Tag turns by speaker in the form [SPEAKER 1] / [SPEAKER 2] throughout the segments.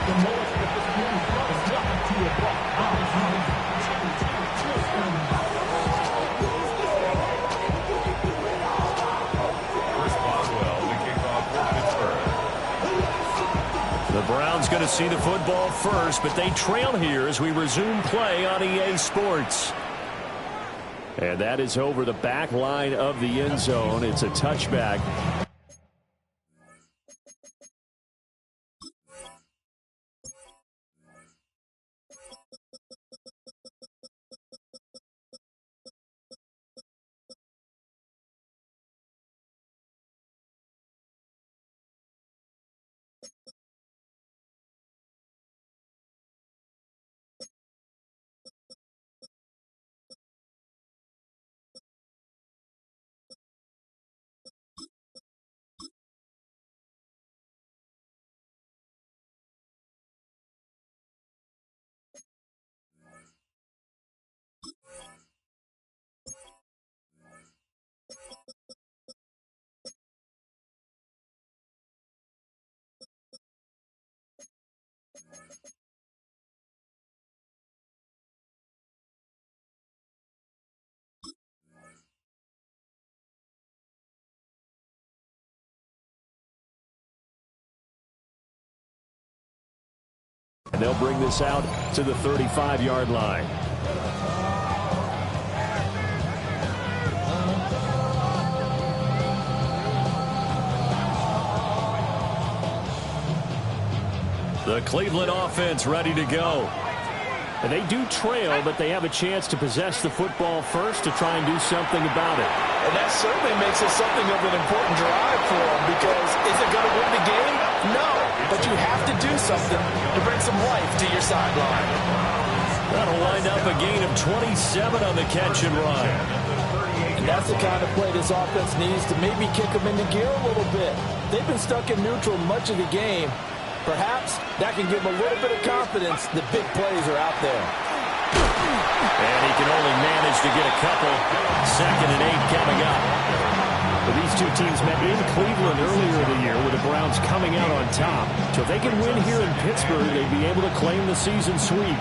[SPEAKER 1] The Browns going to see the football first, but they trail here as we resume play on EA Sports. And that is over the back line of the end zone. It's a touchback. And they'll bring this out to the 35-yard line. The Cleveland offense ready to go. And they do trail, but they have a chance to possess the football first to try and do something about it.
[SPEAKER 2] And that certainly makes it something of an important drive for them, because is it going to win the game? No, but you have to do something to bring some life to your sideline.
[SPEAKER 1] That'll wind up a gain of 27 on the catch and run.
[SPEAKER 2] And that's the kind of play this offense needs to maybe kick them into gear a little bit. They've been stuck in neutral much of the game. Perhaps that can give them a little bit of confidence that big plays are out there.
[SPEAKER 1] And he can only manage to get a couple. 2nd and 8 coming up. Well, these two teams met in Cleveland earlier in the year with the Browns coming out on top. So if they can win here in Pittsburgh, they'd be able to claim the season sweep.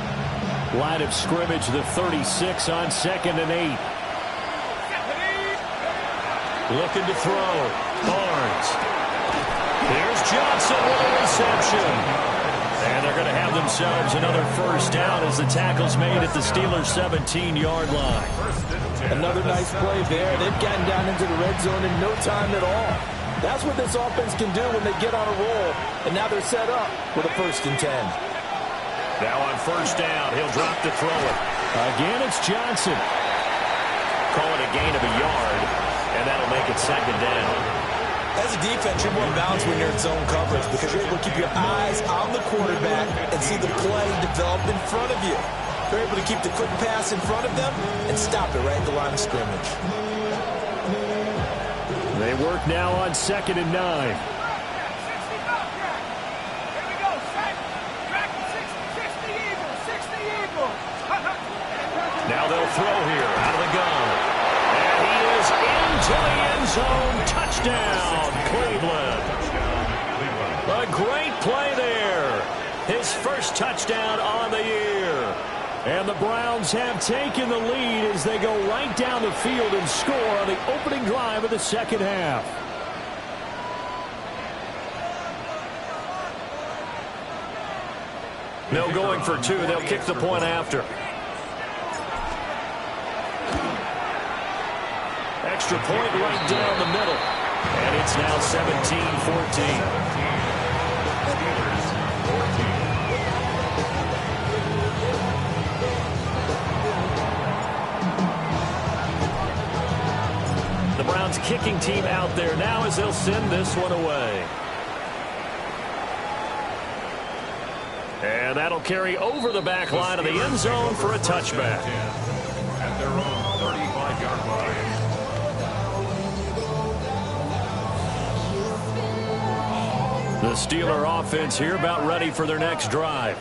[SPEAKER 1] Line of scrimmage, the 36 on 2nd and 8. Looking to throw. Barnes. Here's Johnson with a reception. And they're going to have themselves another first down as the tackle's made at the Steelers' 17-yard line.
[SPEAKER 2] Another nice play there. They've gotten down into the red zone in no time at all. That's what this offense can do when they get on a roll. And now they're set up with a 1st and 10.
[SPEAKER 1] Now on first down, he'll drop to throw it. Again, it's Johnson. Call it a gain of a yard, and that'll make it 2nd down.
[SPEAKER 2] As a defense, you're more balanced when you're in zone coverage because you're able to keep your eyes on the quarterback and see the play develop in front of you. You're able to keep the quick pass in front of them and stop it right at the line of scrimmage.
[SPEAKER 1] They work now on 2nd and 9. Now they'll throw here out of the gun. And he is into the end zone. Touchdown, Cleveland. A great play there. His first touchdown on the year. And the Browns have taken the lead as they go right down the field and score on the opening drive of the second half. No going for 2. They'll kick the point after. Extra point right down the middle. And it's now 17-14. The Browns kicking team out there now as they'll send this one away. And that'll carry over the back line of the end zone for a touchback. At their own 35-yard line. The Steeler offense here about ready for their next drive.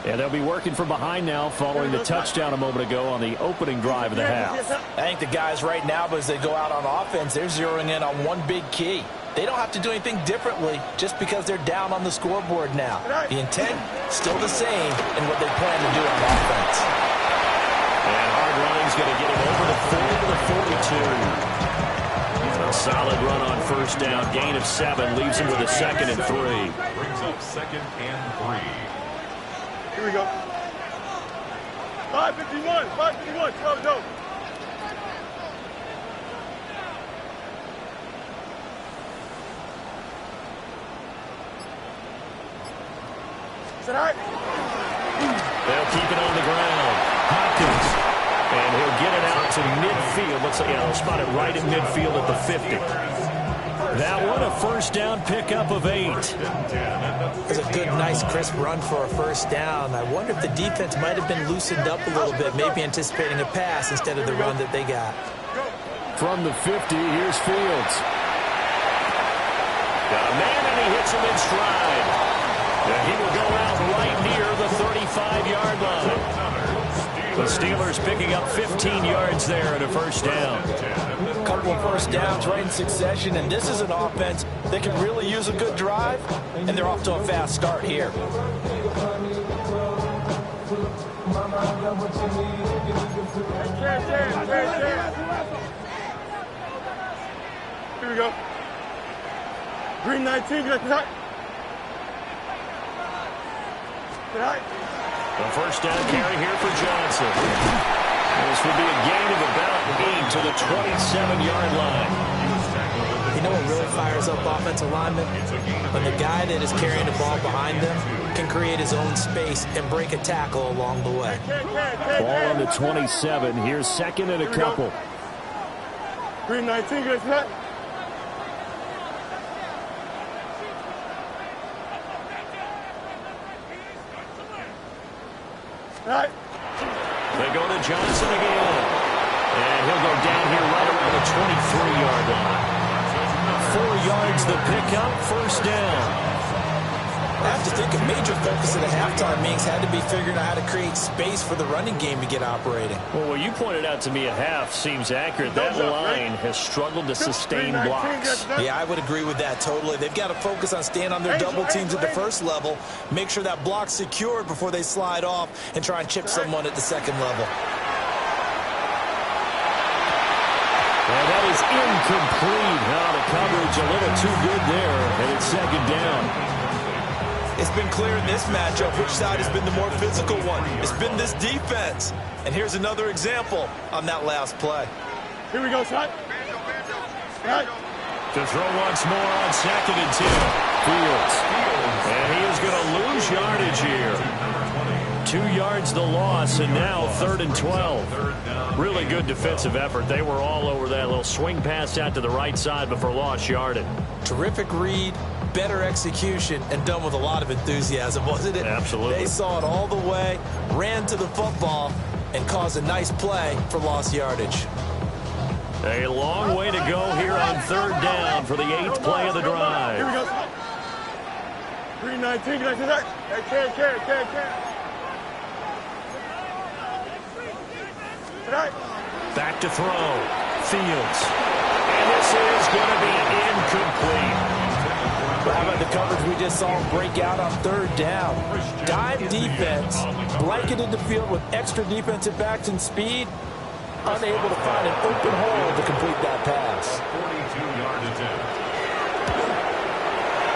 [SPEAKER 1] And they'll be working from behind now following the touchdown a moment ago on the opening drive of the half.
[SPEAKER 2] I think the guys right now, as they go out on offense, they're zeroing in on one big key. They don't have to do anything differently just because they're down on the scoreboard now. The intent, still the same in what they plan to do on offense.
[SPEAKER 1] And hard running's going to get him over the 40 to the 42. A solid run on first down. Gain of 7 leaves him with a 2nd and 3.
[SPEAKER 3] Brings up 2nd and 3.
[SPEAKER 4] Here we go. 551, 551, go. Is that all right?
[SPEAKER 1] They'll keep it on the ground. Hopkins. And he'll get it out to midfield. Looks like he'll spot it right at midfield at the 50. That one a first down pickup of 8.
[SPEAKER 2] It's a good, nice, crisp run for a first down. I wonder if the defense might have been loosened up a little bit, maybe anticipating a pass instead of the run that they got.
[SPEAKER 1] From the 50, here's Fields. Got a man, and he hits him in stride. And he will go out right near the 35-yard line. The Steelers picking up 15 yards there at a first down.
[SPEAKER 2] A couple of first downs right in succession, and this is an offense that can really use a good drive, and they're off to a fast start here.
[SPEAKER 4] Here we go. Green 19, get that.
[SPEAKER 1] The first down carry here for Johnson. This would be a gain of about 8 to the 27-yard line.
[SPEAKER 2] You know what really fires up offensive linemen? When the guy that is carrying the ball behind them can create his own space and break a tackle along the way.
[SPEAKER 1] Ball on the 27. Here's 2nd and a couple.
[SPEAKER 4] Green 19, get that. Right.
[SPEAKER 1] They go to Johnson again. And he'll go down here right around the 23-yard line. 4 yards the pickup, first down.
[SPEAKER 2] I have to think a major focus of the halftime meetings had to be figuring out how to create space for the running game to get operating.
[SPEAKER 1] Well, what you pointed out to me at half seems accurate. That line has struggled to sustain blocks.
[SPEAKER 2] Yeah, I would agree with that totally. They've got to focus on staying on their double teams at the first level, make sure that block's secured before they slide off and try and chip someone at the second level.
[SPEAKER 1] And that is incomplete. Now the coverage a little too good there, and it's 2nd down.
[SPEAKER 2] It's been clear in this matchup which side has been the more physical one. It's been this defense. And here's another example on that last play.
[SPEAKER 4] Here we go, son. Right.
[SPEAKER 1] To throw once more on 2nd and 10. Fields. And he is going to lose yardage here. 2 yards the loss, and now 3rd and 12. Really good defensive effort. They were all over that little swing pass out to the right side before lost yardage.
[SPEAKER 2] Terrific read, better execution, and done with a lot of enthusiasm, wasn't it?
[SPEAKER 1] Absolutely.
[SPEAKER 2] They saw it all the way, ran to the football, and caused a nice play for lost yardage.
[SPEAKER 1] A long way to go here on 3rd down for the 8th play of the drive.
[SPEAKER 4] Here we go. 319, get that. Carry. Right.
[SPEAKER 1] Back to throw. Fields. And this is going to be incomplete.
[SPEAKER 2] How about the coverage we just saw break out on 3rd down? Dime defense, blanketed the field with extra defensive backs and speed, unable to find an open hole to complete that pass.
[SPEAKER 3] 42-yard attempt.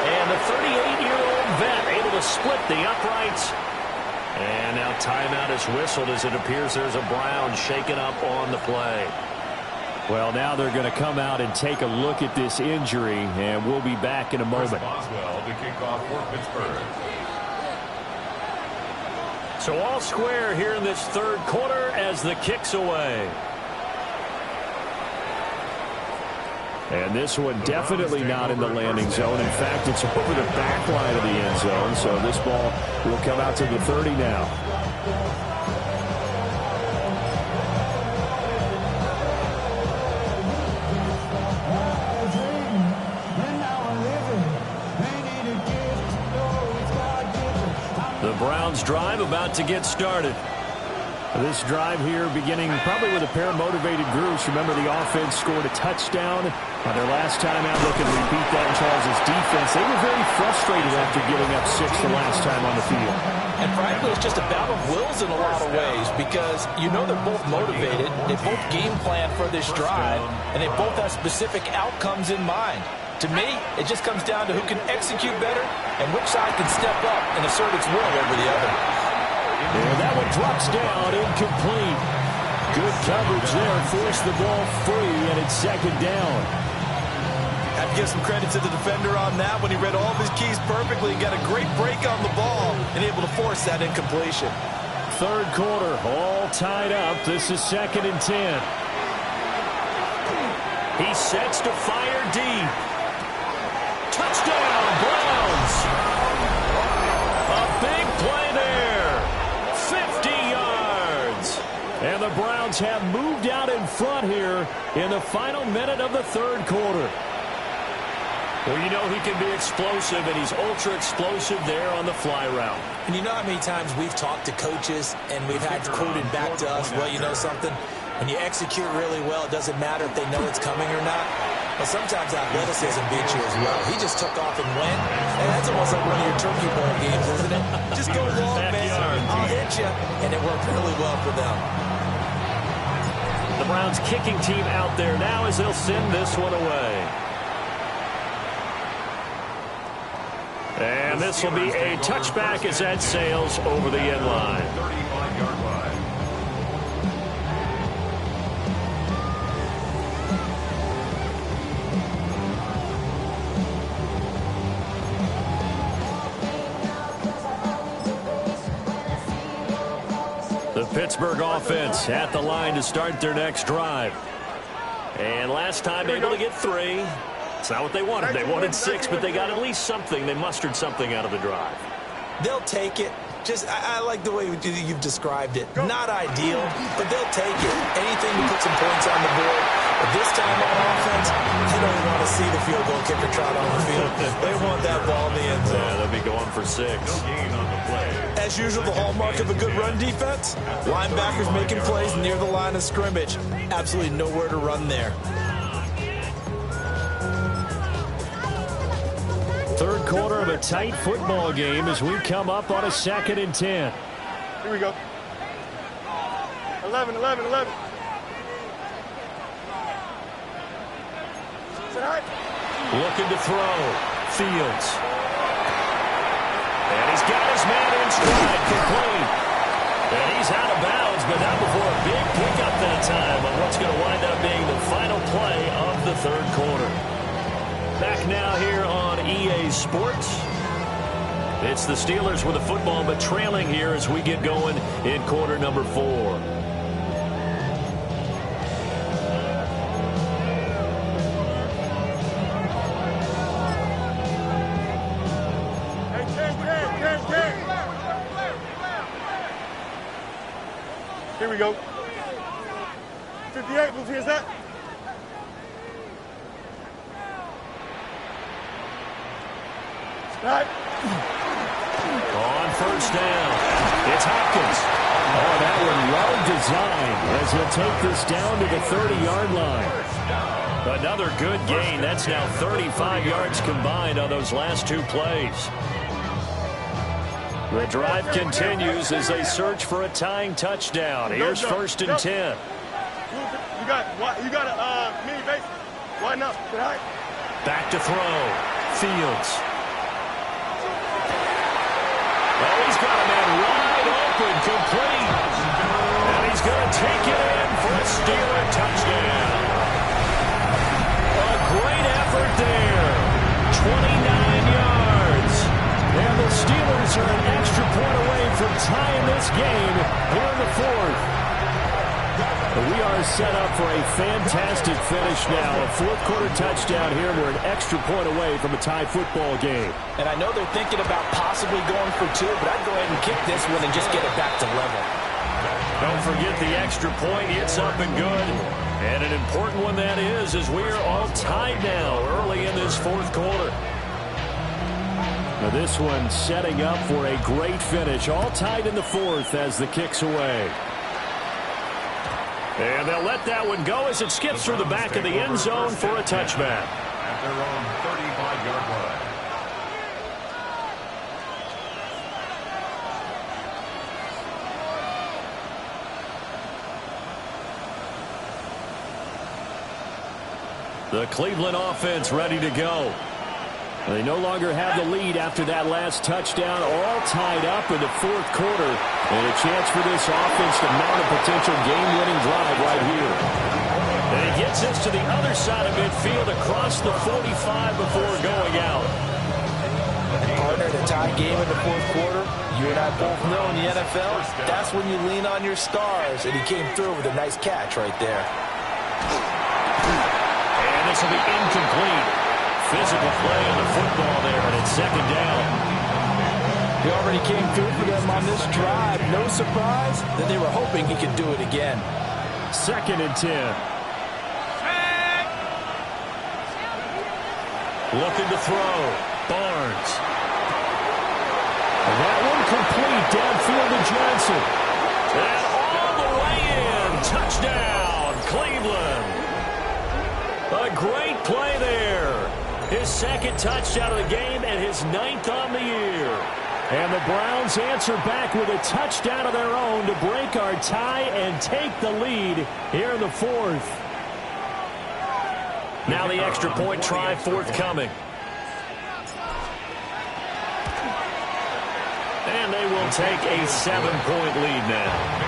[SPEAKER 1] And the 38-year-old vet able to split the uprights. And now timeout is whistled as it appears there's a Brown shaken up on the play. Well, now they're going to come out and take a look at this injury, and we'll be back in a moment.
[SPEAKER 3] Boswell to kick off for Pittsburgh.
[SPEAKER 1] So all square here in this 3rd quarter as the kick's away. And this one definitely not in the landing zone. In fact, it's over the back line of the end zone. So this ball will come out to the 30 now. The Browns drive about to get started. This drive here beginning probably with a pair of motivated groups. Remember, the offense scored a touchdown on their last time out. They can repeat that in Charles' defense. They were very frustrated after giving up 6 the last time on the field.
[SPEAKER 2] And frankly, it's just a battle of wills in a lot of ways because you know they're both motivated. They both game plan for this drive, and they both have specific outcomes in mind. To me, it just comes down to who can execute better and which side can step up and assert its will over the other.
[SPEAKER 1] And that one drops down, incomplete. Good coverage there, forced the ball free, and it's second down.
[SPEAKER 2] I have to give some credit to the defender on that when he read all of his keys perfectly and got a great break on the ball and able to force that incompletion.
[SPEAKER 1] Third quarter, all tied up. This is 2nd and 10. He sets to fire deep. Touchdown, Browns! A big play there. 50 yards. And the Browns have moved out in front here in the final minute of the third quarter. Well, you know he can be explosive, and he's ultra-explosive there on the fly route.
[SPEAKER 2] And you know how many times we've talked to coaches and we've had quoted back to us, well, you know something? When you execute really well, it doesn't matter if they know it's coming or not. But sometimes athleticism beats you as well. He just took off and went. And that's almost like one of your Turkey Bowl games, isn't it? Just go long, man. I'll hit you. And it worked really well for them.
[SPEAKER 1] The Browns kicking team out there now as they'll send this one away. And this will be a touchback as that sails over the end line.
[SPEAKER 3] 35-yard line.
[SPEAKER 1] The Pittsburgh offense at the line to start their next drive. And last time able to get 3. It's not what they wanted. They wanted 6, but they got at least something. They mustered something out of the drive.
[SPEAKER 2] They'll take it. Just, I like the way you've described it. Not ideal, but they'll take it. Anything to put some points on the board. But this time on offense, they don't want to see the field goal kicker trot on the field. They want that ball in the end zone.
[SPEAKER 1] Yeah, they'll be going for 6.
[SPEAKER 3] No gain on the play.
[SPEAKER 2] As usual, the hallmark of a good run defense, linebackers making plays near the line of scrimmage. Absolutely nowhere to run there.
[SPEAKER 1] Third quarter of a tight football game as we come up on a 2nd and 10.
[SPEAKER 4] Here we go. 11.
[SPEAKER 1] Looking to throw. Fields. And he's got his man in stride, complete. And he's out of bounds, but not before a big pickup that time on what's going to wind up being the final play of the third quarter. Back now here on EA Sports. It's the Steelers with the football, but trailing here as we get going in quarter number 4.
[SPEAKER 4] Here we go. 58, who's here's that? Right.
[SPEAKER 1] On first down, it's Hopkins. Oh, that one well designed as he'll take this down to the 30-yard line. Another good gain. That's now 35 yards combined on those last 2 plays. The drive continues as they search for a tying touchdown. Here's 1st and 10.
[SPEAKER 4] You got a mini base. Why not? Right.
[SPEAKER 1] Back to throw. Fields. Oh, he's got a man wide open, complete. And he's going to take it in for a Steeler touchdown. A great effort there. 29 yards. And the Steelers are an extra point away from tying this game here in the 4th. We are set up for a fantastic finish now. A 4th quarter touchdown here. We're an extra point away from a tie football game.
[SPEAKER 2] And I know they're thinking about possibly going for 2, but I'd go ahead and kick this one and just get it back to level.
[SPEAKER 1] Don't forget the extra point. It's up and good. And an important one that is, as we are all tied now early in this 4th quarter. Now this one setting up for a great finish. All tied in the 4th as the kick's away. And they'll let that one go as it skips through the back of the end zone for a touchback.
[SPEAKER 3] At their own 35-yard line.
[SPEAKER 1] The Cleveland offense ready to go. They no longer have the lead after that last touchdown, all tied up in the fourth quarter. And a chance for this offense to mount a potential game-winning drive right here. And he gets this to the other side of midfield across the 45 before going out.
[SPEAKER 2] Partner, in a tie game in the fourth quarter, you and I both know in the NFL, that's when you lean on your stars. And he came through with a nice catch right there.
[SPEAKER 1] And this will be incomplete. Physical play on the football there, and it's second down.
[SPEAKER 2] He already came through for them on this drive. No surprise that they were hoping he could do it again.
[SPEAKER 1] 2nd and 10. Looking to throw. Barnes. And that one complete downfield to Johnson. And all the way in. Touchdown, Cleveland. A great play there. His second touchdown of the game and his 9th on the year. And the Browns answer back with a touchdown of their own to break our tie and take the lead here in the fourth. Now the extra point try forthcoming. And they will take a 7-point lead now.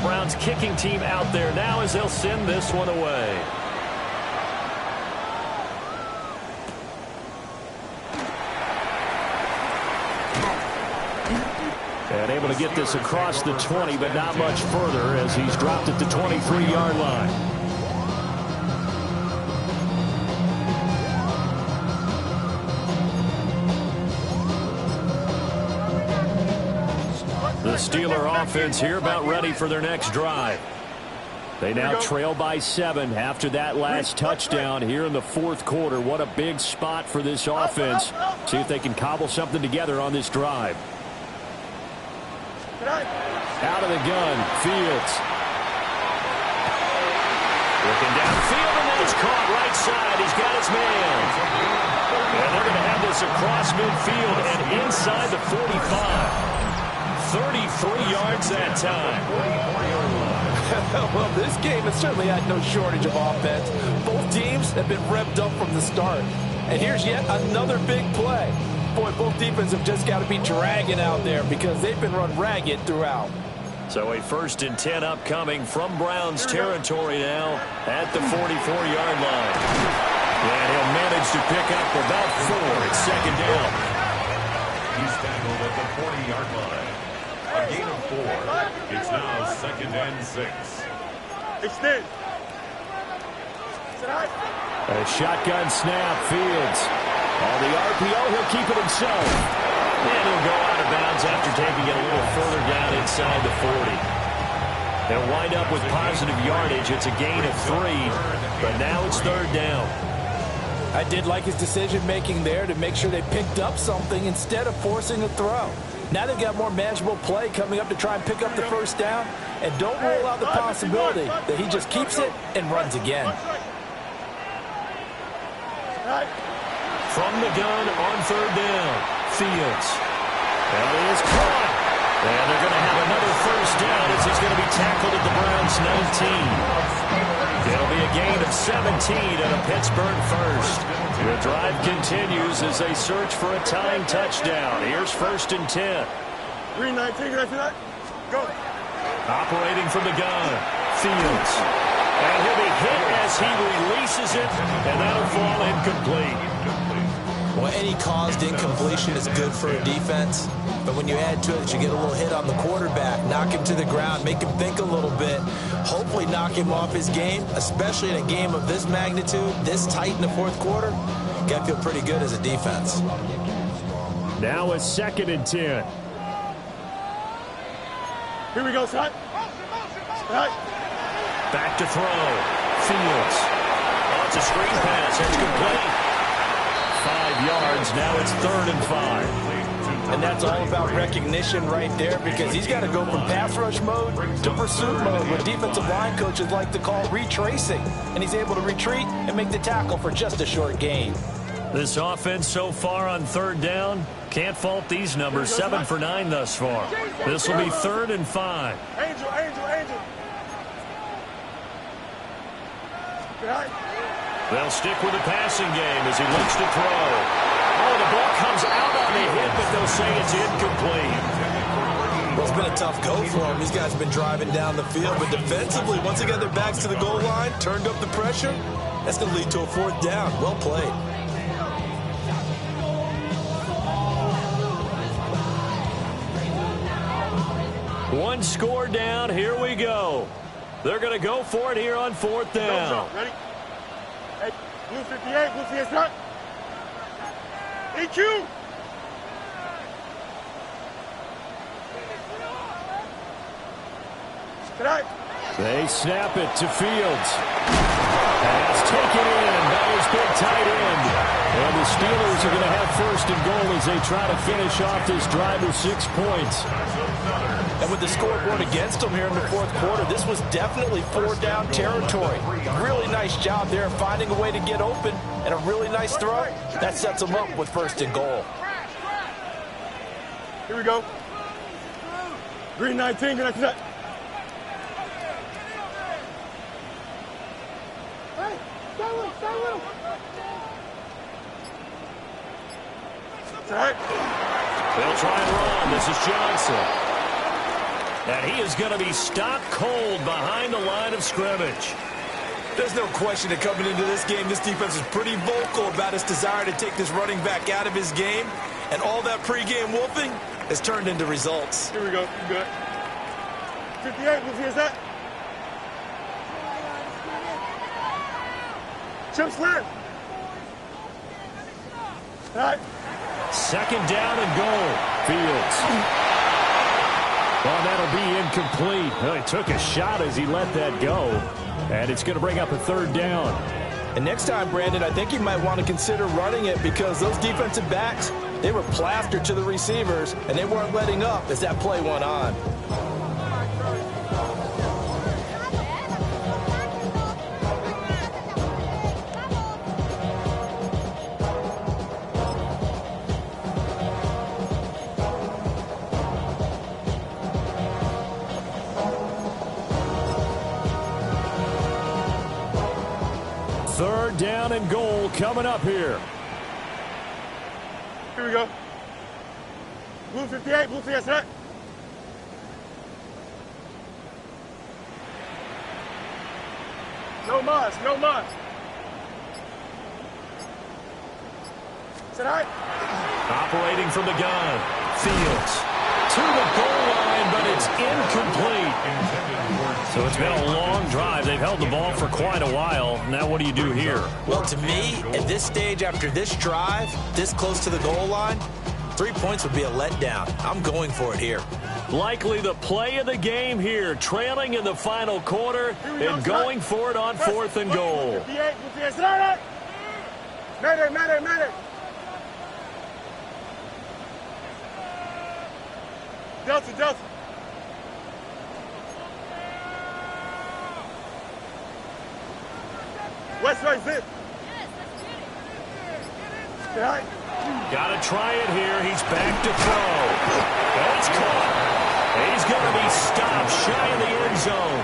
[SPEAKER 1] Browns kicking team out there now as they'll send this one away. And able to get this across the 20, but not much further as he's dropped at the 23-yard line. The Steeler offense here about ready for their next drive. They now trail by 7 after that last touchdown here in the fourth quarter. What a big spot for this offense. See if they can cobble something together on this drive. Out of the gun, Fields. Looking downfield, and then it's caught right side. He's got his man. And they're going to have this across midfield and inside the 45. 33 yards that time.
[SPEAKER 2] Well, this game has certainly had no shortage of offense. Both teams have been revved up from the start. And here's yet another big play. Boy, both defenses have just got to be dragging out there because they've been run ragged throughout.
[SPEAKER 1] So a 1st and 10 upcoming from Browns territory now at the 44-yard line. And he'll manage to pick up about 4. It's second down.
[SPEAKER 3] He's tackled at the 40-yard line. A gain of 4. It's now 2nd and 6.
[SPEAKER 4] Extend.
[SPEAKER 1] A shotgun snap, Fields. On the RPO, he'll keep it himself. And he'll go out of bounds after taking it a little further down inside the 40. They'll wind up with positive yardage. It's a gain of 3, but now it's 3rd down.
[SPEAKER 2] I did like his decision-making there to make sure they picked up something instead of forcing a throw. Now they've got more manageable play coming up to try and pick up the 1st down. And don't rule out the possibility that he just keeps it and runs again.
[SPEAKER 1] From the gun on 3rd down, Fields. That is caught. And they're going to have another 1st down as he's going to be tackled at the Browns' 19. It'll be a gain of 17 and a Pittsburgh 1st. The drive continues as they search for a tying touchdown. Here's 1st and 10.
[SPEAKER 4] 319, go.
[SPEAKER 1] Operating from the gun, Fields. And he'll be hit as he releases it, and that'll fall incomplete.
[SPEAKER 2] Well, any caused incompletion is good for a defense, but when you add to it, you get a little hit on the quarterback, knock him to the ground, make him think a little bit, hopefully knock him off his game, especially in a game of this magnitude, this tight in the fourth quarter. Got to feel pretty good as a defense.
[SPEAKER 1] Now a 2nd and 10.
[SPEAKER 4] Here we go, son.
[SPEAKER 1] Back to throw. Fields. It's a screen pass. It's complete. 5 yards. Now it's 3rd and 5.
[SPEAKER 2] And that's all about recognition right there, because he's got to go from pass rush mode to pursuit mode, what defensive line coaches like to call retracing. And he's able to retreat and make the tackle for just a short gain.
[SPEAKER 1] This offense so far on 3rd down, can't fault these numbers. 7 for 9 thus far. This will be 3rd and 5.
[SPEAKER 4] Angel.
[SPEAKER 1] They'll stick with the passing game as he looks to throw. Oh, the ball comes out on the hit, but they'll say it's incomplete.
[SPEAKER 2] Well, it's been a tough go for him. These guys have been driving down the field, but defensively, once they got their backs to the goal line, turned up the pressure, that's going to lead to a 4th down. Well played.
[SPEAKER 1] One score down. Here we go. They're going to go for it here on 4th down.
[SPEAKER 4] Ready? Hey, blue 58, blue 58, start. EQ. Tonight.
[SPEAKER 1] They snap it to Fields. Pass taken in by his big tight end. And the Steelers are going to have 1st and goal as they try to finish off this drive with 6 points.
[SPEAKER 2] And with the scoreboard against them here in the 4th quarter, this was definitely 4th down territory. Really nice job there finding a way to get open, and a really nice throw. That sets them up with 1st and goal.
[SPEAKER 4] Here we go. Green 19, good night. Hey, stay with him. It's all right.
[SPEAKER 1] They'll try and run. This is Johnson. And he is going to be stopped cold behind the line of scrimmage.
[SPEAKER 2] There's no question that coming into this game, this defense is pretty vocal about its desire to take this running back out of his game. And all that pregame wolfing has turned into results.
[SPEAKER 4] Here we go. You good. 58, who's that? Chip slam. All right.
[SPEAKER 1] 2nd down and goal. Fields. Well, that'll be incomplete. Well, he took a shot as he let that go. And it's going to bring up a 3rd down.
[SPEAKER 2] And next time, Brandon, I think you might want to consider running it, because those defensive backs, they were plastered to the receivers, and they weren't letting up as that play went on.
[SPEAKER 1] Down and goal coming up here.
[SPEAKER 4] Here we go. Blue 58, blue 58, set. No mas. Set high.
[SPEAKER 1] Operating from the gun. Fields to the goal line, but it's incomplete. So it's been a long drive. They've held the ball for quite a while. Now what do you do here?
[SPEAKER 2] Well, to me, at this stage after this drive, this close to the goal line, 3 points would be a letdown. I'm going for it here.
[SPEAKER 1] Likely the play of the game here, trailing in the final quarter and going for it on 4th and goal.
[SPEAKER 4] Mayday. Delta. West right, zip. Right.
[SPEAKER 1] Got to try it here. He's back to throw. That's caught. He's going to be stopped shy of the end zone.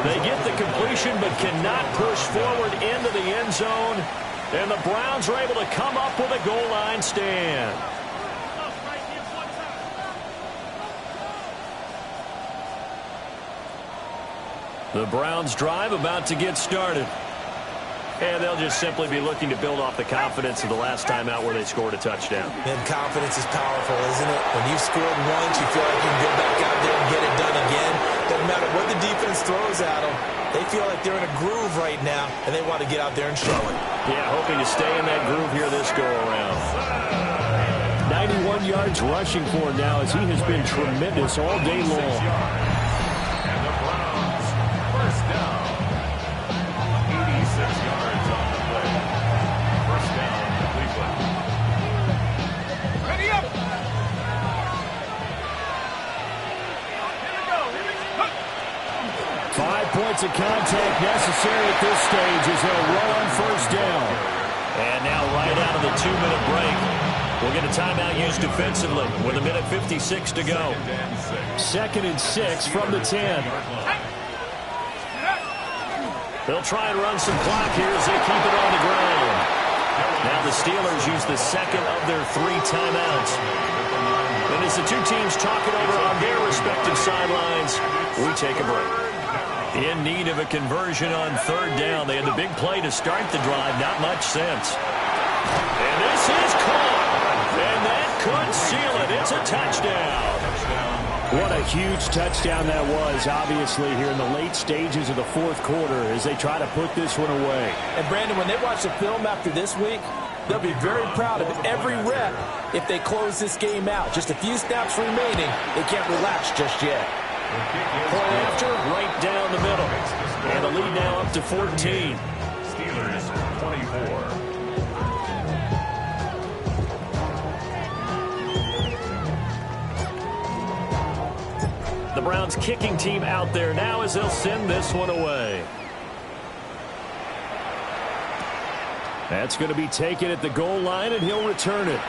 [SPEAKER 1] They get the completion but cannot push forward into the end zone. And the Browns are able to come up with a goal line stand. The Browns drive about to get started. And they'll just simply be looking to build off the confidence of the last time out where they scored a touchdown.
[SPEAKER 2] And confidence is powerful, isn't it? When you've scored once, you feel like you can go back out there and get it done again. Doesn't matter what the defense throws at them. They feel like they're in a groove right now, and they want to get out there and show it.
[SPEAKER 1] Yeah, hoping to stay in that groove here this go-around. 91 yards rushing for him now as he has been tremendous all day long.
[SPEAKER 3] And the Browns, 1st down. 86 yards on
[SPEAKER 1] points of contact necessary at this stage as they'll roll on first down. And now right out of the 2-minute break, we'll get a timeout used defensively with 1:56 to go. 2nd and 6 from the 10. They'll try and run some clock here as they keep it on the ground. Now the Steelers use the second of their 3 timeouts. And as the two teams talk it over on their respective sidelines, we take a break. In need of a conversion on 3rd down. They had the big play to start the drive. Not much sense. And this is caught. And that could seal it. It's a touchdown. What a huge touchdown that was, obviously, here in the late stages of the 4th quarter as they try to put this one away.
[SPEAKER 2] And, Brandon, when they watch the film after this week, they'll be very proud of every rep if they close this game out. Just a few snaps remaining. They can't relax just yet.
[SPEAKER 1] Point after, right down the middle. And the lead now up to 14.
[SPEAKER 3] Steelers 24.
[SPEAKER 1] The Browns kicking team out there now as they'll send this one away. That's going to be taken at the goal line, and he'll return it.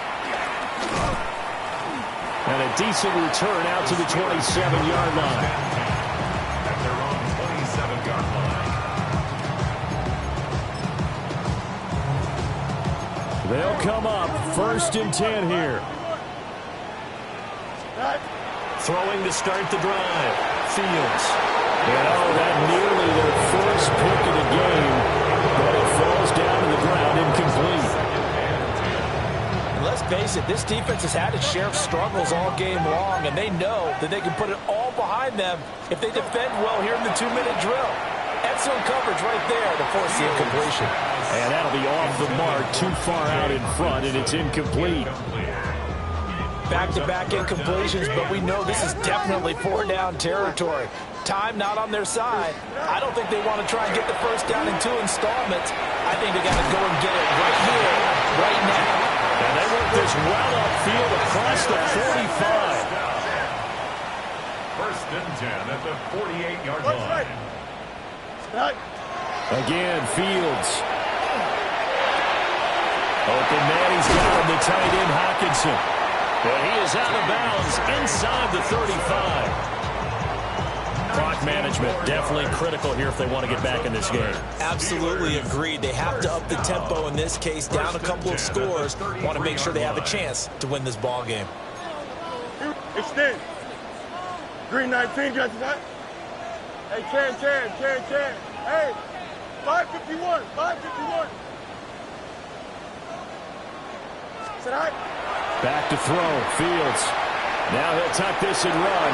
[SPEAKER 1] And a decent return out to the 27-yard line.
[SPEAKER 3] At their own 27-yard line.
[SPEAKER 1] They'll come up 1st and 10 here. Throwing to start the drive. Fields. And that nearly their first pick of the game. But it falls down to the ground incomplete.
[SPEAKER 2] And let's face it, this defense has had its share of struggles all game long, and they know that they can put it all behind them if they defend well here in the 2-minute drill. Excellent coverage right there to force the incompletion.
[SPEAKER 1] And that'll be off the mark, too far out in front, and it's incomplete.
[SPEAKER 2] Back-to-back incompletions, but we know this is definitely 4-down territory. Time not on their side. I don't think they want to try and get the first down in 2 installments. I think they got to go and get it right here, right now.
[SPEAKER 1] And they work this well upfield across the 45.
[SPEAKER 3] 1st and 10 at the 48-yard line.
[SPEAKER 1] Again, Fields. Open man, he's got him, the tight end, Hockenson. But he is out of bounds inside the 35. Clock management definitely critical here if they want to get back in this game.
[SPEAKER 2] Absolutely agreed. They have to up the tempo in this case, down a couple of scores. Want to make sure they have a chance to win this ball game.
[SPEAKER 4] Extend. Green 19, got that. Hey, Chan. Hey, 551. Sit high.
[SPEAKER 1] Back to throw, Fields. Now he'll tuck this and run.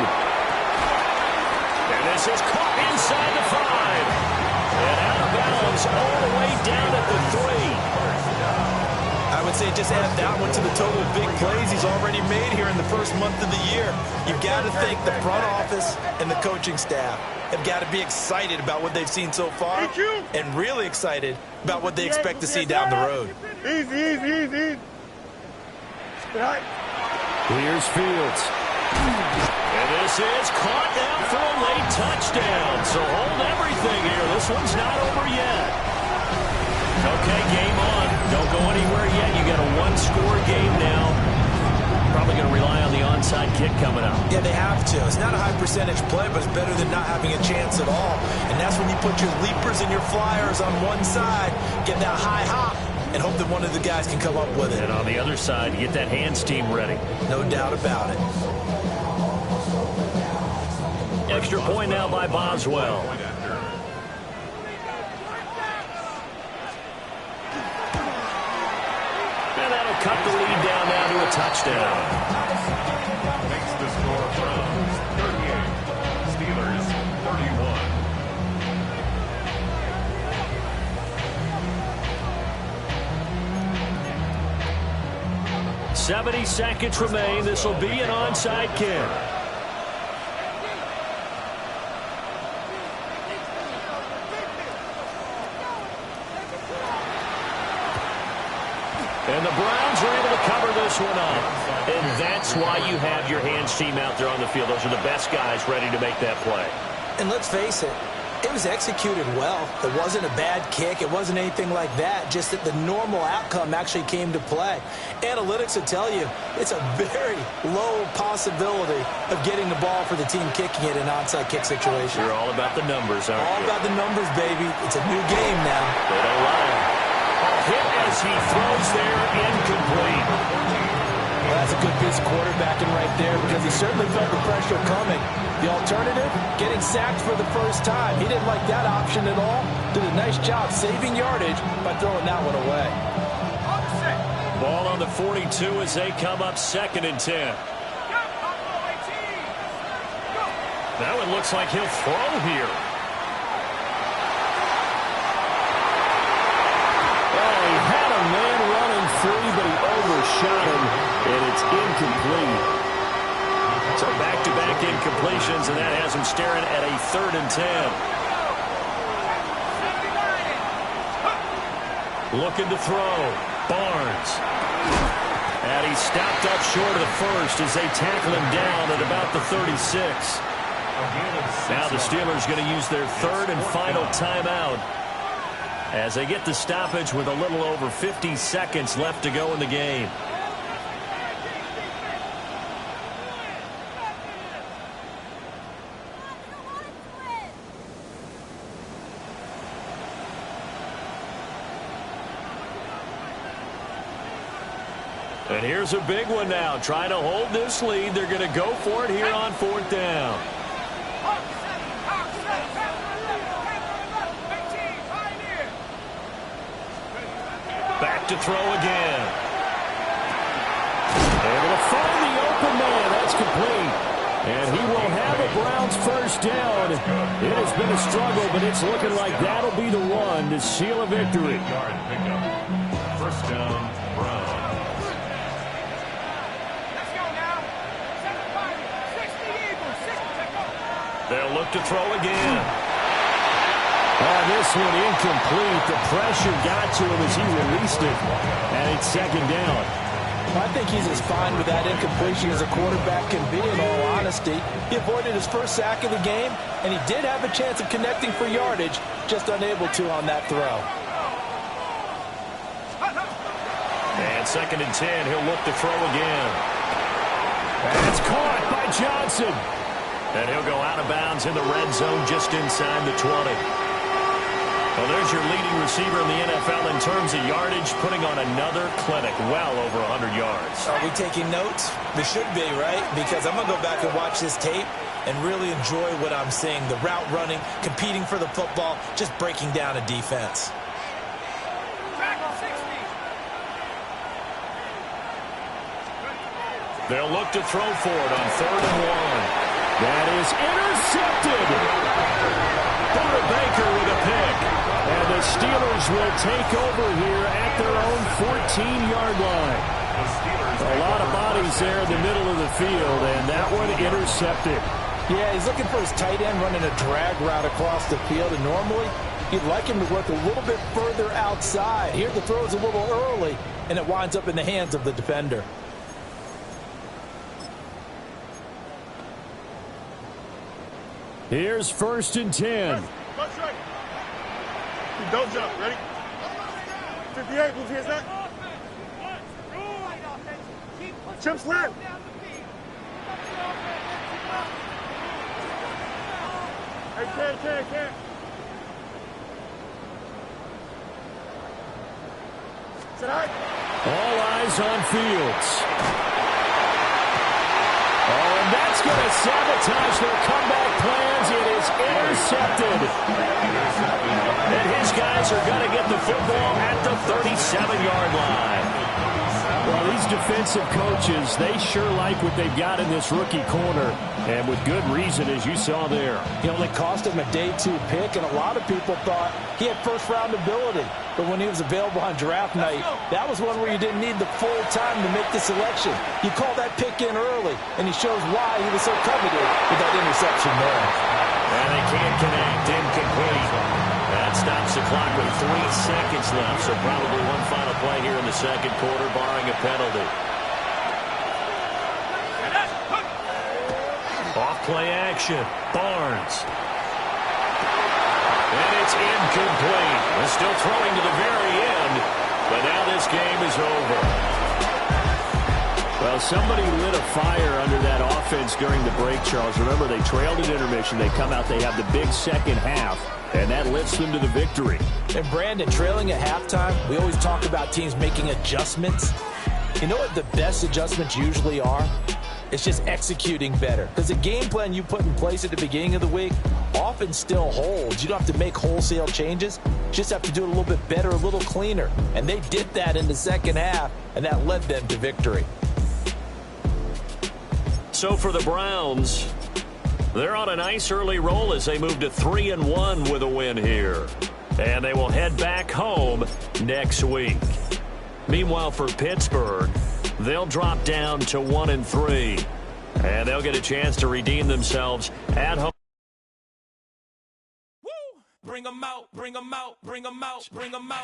[SPEAKER 1] And this is caught inside the 5. And out of bounds all the way down at the 3.
[SPEAKER 2] I would say just add that one to the total of big plays he's already made here in the first month of the year. You've got to think the front office and the coaching staff have got to be excited about what they've seen so far and really excited about what they expect to see down the road.
[SPEAKER 4] Easy.
[SPEAKER 1] Here's Fields. And this is caught down for a late touchdown. So hold everything here. This one's not over yet. Okay, game on. Don't go anywhere yet. You got a 1-score game now. Probably going to rely on the onside kick coming up.
[SPEAKER 2] Yeah, they have to. It's not a high percentage play, but it's better than not having a chance at all. And that's when you put your leapers and your flyers on one side, get that high hop, and hope that one of the guys can come up with it.
[SPEAKER 1] And on the other side, you get that hands team ready.
[SPEAKER 2] No doubt about it.
[SPEAKER 1] Extra point now by Boswell. And that'll cut the lead down now to a touchdown.
[SPEAKER 3] Makes the score Browns 38, Steelers 31.
[SPEAKER 1] 70 seconds remain. This will be an onside kick. And the Browns are able to cover this one up. And that's why you have your hands team out there on the field. Those are the best guys ready to make that play.
[SPEAKER 2] And let's face it, It was executed well. It wasn't a bad kick. It wasn't anything like that. Just that the normal outcome actually came to play. Analytics will tell you it's a very low possibility of getting the ball for the team kicking it in an onside kick situation.
[SPEAKER 1] You're all about the numbers, aren't you?
[SPEAKER 2] All about the numbers, baby. It's a new game now.
[SPEAKER 1] They don't lie. A hit as he throws there, incomplete.
[SPEAKER 2] Well, that's a good piece of quarterbacking right there because he certainly felt the pressure coming. The alternative, getting sacked for the first time. He didn't like that option at all. Did a nice job saving yardage by throwing that one away.
[SPEAKER 1] Ball on the 42 as they come up 2nd and 10. Now it looks like he'll throw here. Oh, he had a man running free, but he overshot him, and it's incomplete. So back-to-back incompletions, and that has him staring at a 3rd and 10. Looking to throw. Barnes. And he's stopped up short of the first as they tackle him down at about the 36. Now the Steelers going to use their 3rd and final timeout as they get the stoppage with a little over 50 seconds left to go in the game. And here's a big one now. Trying to hold this lead. They're going to go for it here on 4th down. Back to throw again. Able to find the open man. That's complete. And he will have a Browns first down. It has been a struggle, but it's looking like that'll be the one to seal a victory.
[SPEAKER 3] First down, Browns.
[SPEAKER 1] They'll look to throw again. Oh, this one incomplete. The pressure got to him as he released it. And it's 2nd down.
[SPEAKER 2] I think he's as fine with that incompletion as a quarterback can be, in all honesty. He avoided his first sack of the game, and he did have a chance of connecting for yardage, just unable to on that throw.
[SPEAKER 1] And 2nd and 10, he'll look to throw again. And it's caught by Johnson. And he'll go out of bounds in the red zone just inside the 20. Well, there's your leading receiver in the NFL in terms of yardage, putting on another clinic, well over 100 yards.
[SPEAKER 2] Are we taking notes? We should be, right? Because I'm going to go back and watch this tape and really enjoy what I'm seeing. The route running, competing for the football, just breaking down a defense.
[SPEAKER 1] They'll look to throw for it on 3rd and 1. That is intercepted. Buda Baker with a pick. And the Steelers will take over here at their own 14-yard line. A lot of bodies there in the middle of the field, and that one intercepted.
[SPEAKER 2] Yeah, he's looking for his tight end running a drag route across the field, and normally you'd like him to work a little bit further outside. Here the throw is a little early, and it winds up in the hands of the defender.
[SPEAKER 1] Here's 1st and 10.
[SPEAKER 4] Don't jump. Ready? 58, move here, snap. Chip slap. Hey, Ken. Sit high.
[SPEAKER 1] All eyes on Fields. Oh, and that's going to sabotage their comeback plans. It is intercepted. And his guys are going to get the football at the 37-yard line. Well, these defensive coaches, they sure like what they've got in this rookie corner. And with good reason, as you saw there.
[SPEAKER 2] He only cost him a day 2 pick, and a lot of people thought he had first-round ability. But when he was available on draft night, that was one where you didn't need the full time to make the selection. You call that pick in early, and he shows why he was so coveted with that interception there.
[SPEAKER 1] And they can't connect. Incomplete. That stops the clock with 3 seconds left, so probably one final play here in the second quarter, barring a penalty. Off play action. Barnes. It's incomplete. They're still throwing to the very end, but now this game is over.
[SPEAKER 5] Well, somebody lit a fire under that offense during the break, Charles. Remember, they trailed at intermission. They come out, they have the big second half, and that lifts them to the victory.
[SPEAKER 2] And Brandon, trailing at halftime, we always talk about teams making adjustments. You know what the best adjustments usually are? It's just executing better. Because the game plan you put in place at the beginning of the week often still holds. You don't have to make wholesale changes. You just have to do it a little bit better, a little cleaner. And they did that in the second half, and that led them to victory.
[SPEAKER 1] So for the Browns, they're on a nice early roll as they move to 3-1 with a win here. And they will head back home next week. Meanwhile, for Pittsburgh, they'll drop down to 1-3. And they'll get a chance to redeem themselves at home.
[SPEAKER 2] Woo! Bring them out, bring them out, bring them out, bring them out.